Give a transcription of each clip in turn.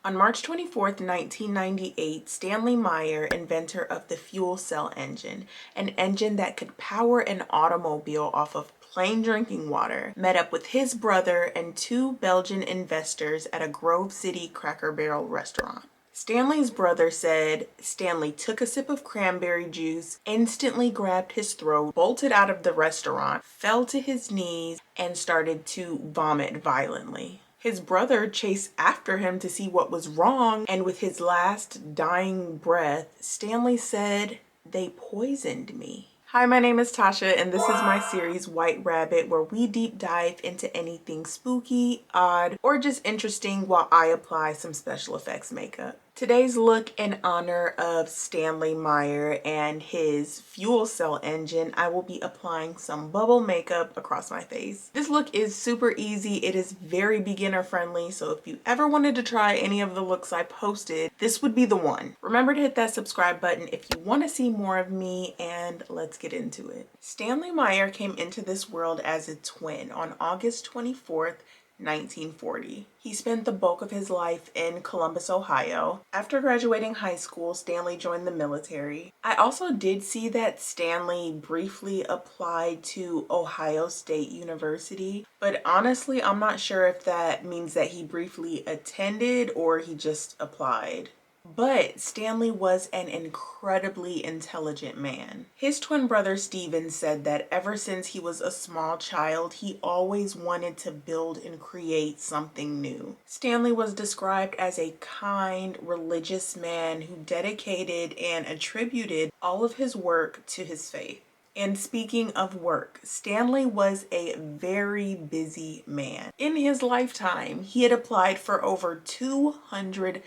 On March 24th, 1998, Stanley Meyer, inventor of the fuel cell engine, an engine that could power an automobile off of plain drinking water, met up with his brother and two Belgian investors at a Grove City Cracker Barrel restaurant. Stanley's brother said Stanley took a sip of cranberry juice, instantly grabbed his throat, bolted out of the restaurant, fell to his knees, and started to vomit violently. His brother chased after him to see what was wrong, and with his last dying breath, Stanley said, "They poisoned me." Hi, my name is Tasha, and this is my series White Rabbit, where we deep dive into anything spooky, odd, or just interesting while I apply some special effects makeup. Today's look in honor of Stanley Meyer and his fuel cell engine, I will be applying some bubble makeup across my face. This look is super easy. It is very beginner friendly, so if you ever wanted to try any of the looks I posted, this would be the one. Remember to hit that subscribe button if you want to see more of me, and let's get into it. Stanley Meyer came into this world as a twin on August 24th, 1940. He spent the bulk of his life in Columbus, Ohio. After graduating high school, Stanley joined the military. I also did see that Stanley briefly applied to Ohio State University, but honestly, I'm not sure if that means that he briefly attended or he just applied. But Stanley was an incredibly intelligent man. His twin brother Steven said that ever since he was a small child, he always wanted to build and create something new. Stanley was described as a kind, religious man who dedicated and attributed all of his work to his faith. And speaking of work, Stanley was a very busy man. In his lifetime, he had applied for over 200,000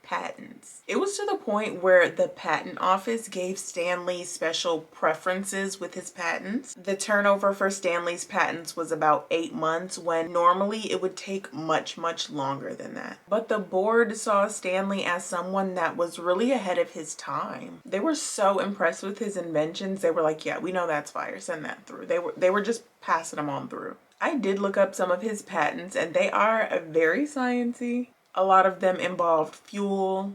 patents. It was to the point where the patent office gave Stanley special preferences with his patents. The turnover for Stanley's patents was about 8 months, when normally it would take much longer than that. But the board saw Stanley as someone that was really ahead of his time. They were so impressed with his inventions, they were like, yeah, we know that's fire, send that through. They were just passing them on through. I did look up some of his patents, and they are very sciencey. A lot of them involved fuel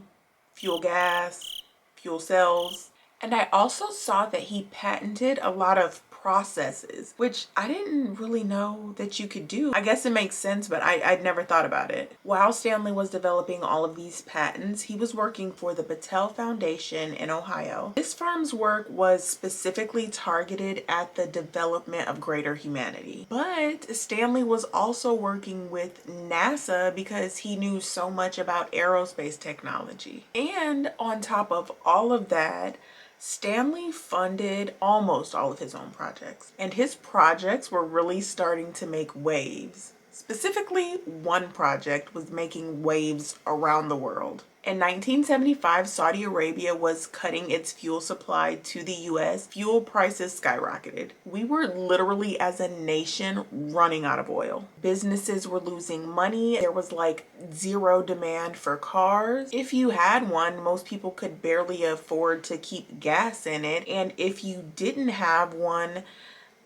gas, fuel cells. And I also saw that he patented a lot of processes, which I didn't really know that you could do. I guess it makes sense, but I'd never thought about it. While Stanley was developing all of these patents, he was working for the Battelle Foundation in Ohio. This firm's work was specifically targeted at the development of greater humanity. But Stanley was also working with NASA because he knew so much about aerospace technology. And on top of all of that, Stanley funded almost all of his own projects, and his projects were really starting to make waves. Specifically, one project was making waves around the world. In 1975, Saudi Arabia was cutting its fuel supply to the US. Fuel prices skyrocketed. We were literally, as a nation, running out of oil. Businesses were losing money. There was like zero demand for cars. If you had one, most people could barely afford to keep gas in it. And if you didn't have one,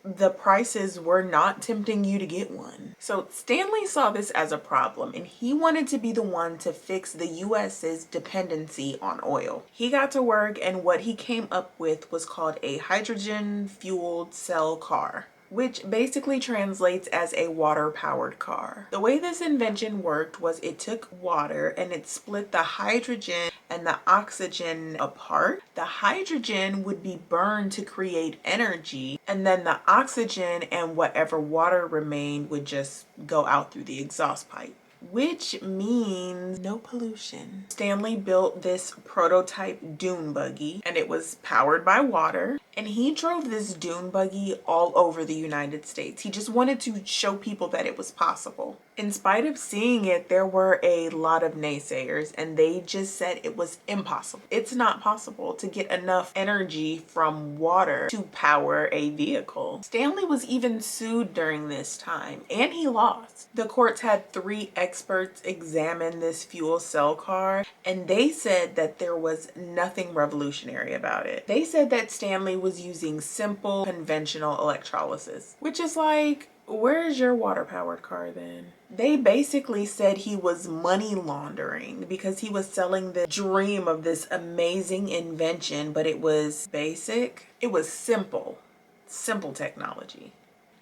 the prices were not tempting you to get one. So Stanley saw this as a problem, and he wanted to be the one to fix the US's dependency on oil. He got to work, and what he came up with was called a hydrogen-fueled cell car, which basically translates as a water-powered car. The way this invention worked was it took water and it split the hydrogen and the oxygen apart. The hydrogen would be burned to create energy, and then the oxygen and whatever water remained would just go out through the exhaust pipe, which means no pollution. Stanley built this prototype dune buggy, and it was powered by water, and he drove this dune buggy all over the United States. He just wanted to show people that it was possible. In spite of seeing it, there were a lot of naysayers, and they just said it was impossible. It's not possible to get enough energy from water to power a vehicle. Stanley was even sued during this time, and he lost. The courts had 3 experts examined this fuel cell car, and they said that there was nothing revolutionary about it. They said that Stanley was using simple, conventional electrolysis, which is like, where is your water-powered car then? They basically said he was money laundering because he was selling the dream of this amazing invention, but it was basic. It was simple technology.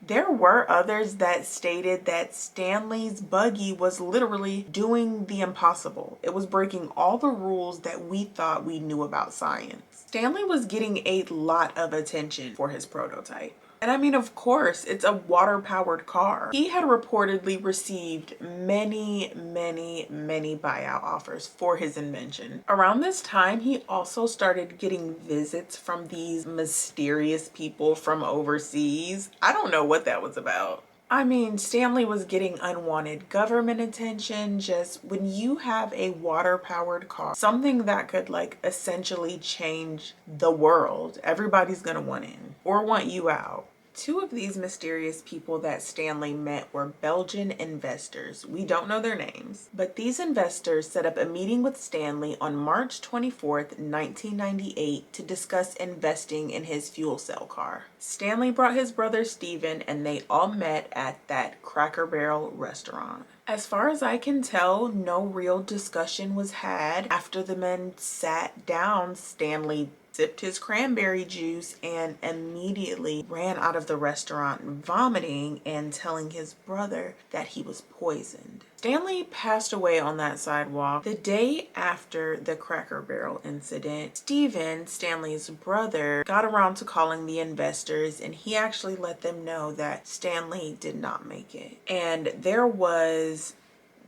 There were others that stated that Stanley's buggy was literally doing the impossible. It was breaking all the rules that we thought we knew about science. Stanley was getting a lot of attention for his prototype. And I mean, of course, it's a water-powered car. He had reportedly received many buyout offers for his invention. Around this time, he also started getting visits from these mysterious people from overseas. I don't know what that was about. I mean, Stanley was getting unwanted government attention. Just when you have a water-powered car, something that could like essentially change the world, everybody's gonna want in or want you out. Two of these mysterious people that Stanley met were Belgian investors. We don't know their names, but these investors set up a meeting with Stanley on March 24th, 1998 to discuss investing in his fuel cell car. Stanley brought his brother Steven and they all met at that Cracker Barrel restaurant. As far as I can tell, no real discussion was had. After the men sat down, Stanley sipped his cranberry juice and immediately ran out of the restaurant vomiting and telling his brother that he was poisoned. Stanley passed away on that sidewalk. The day after the Cracker Barrel incident, Steven, Stanley's brother, got around to calling the investors and he actually let them know that Stanley did not make it. And there was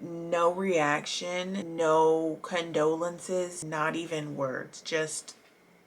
no reaction, no condolences, not even words, just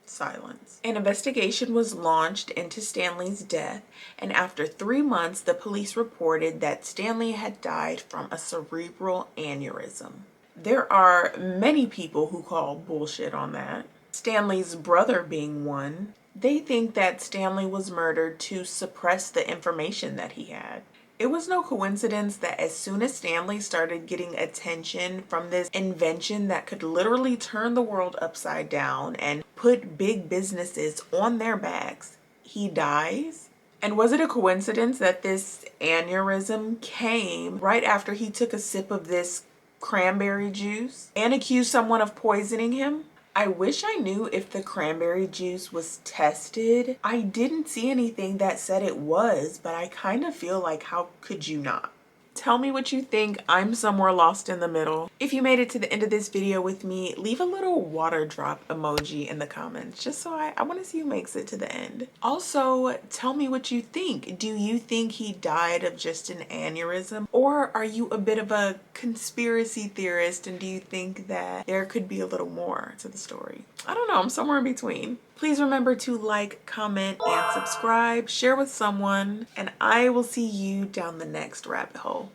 silence. An investigation was launched into Stanley's death, and after 3 months, the police reported that Stanley had died from a cerebral aneurysm. There are many people who call bullshit on that. Stanley's brother being one. They think that Stanley was murdered to suppress the information that he had. It was no coincidence that as soon as Stanley started getting attention from this invention that could literally turn the world upside down and put big businesses on their backs, he dies. And was it a coincidence that this aneurysm came right after he took a sip of this cranberry juice and accused someone of poisoning him? I wish I knew if the cranberry juice was tested. I didn't see anything that said it was, but I kind of feel like how could you not? Tell me what you think. I'm somewhere lost in the middle. If you made it to the end of this video with me, leave a little water drop emoji in the comments just so I want to see who makes it to the end. Also, tell me what you think. Do you think he died of just an aneurysm? Or are you a bit of a conspiracy theorist and do you think that there could be a little more to the story? I don't know. I'm somewhere in between. Please remember to like, comment, and subscribe, share with someone, and I will see you down the next rabbit hole.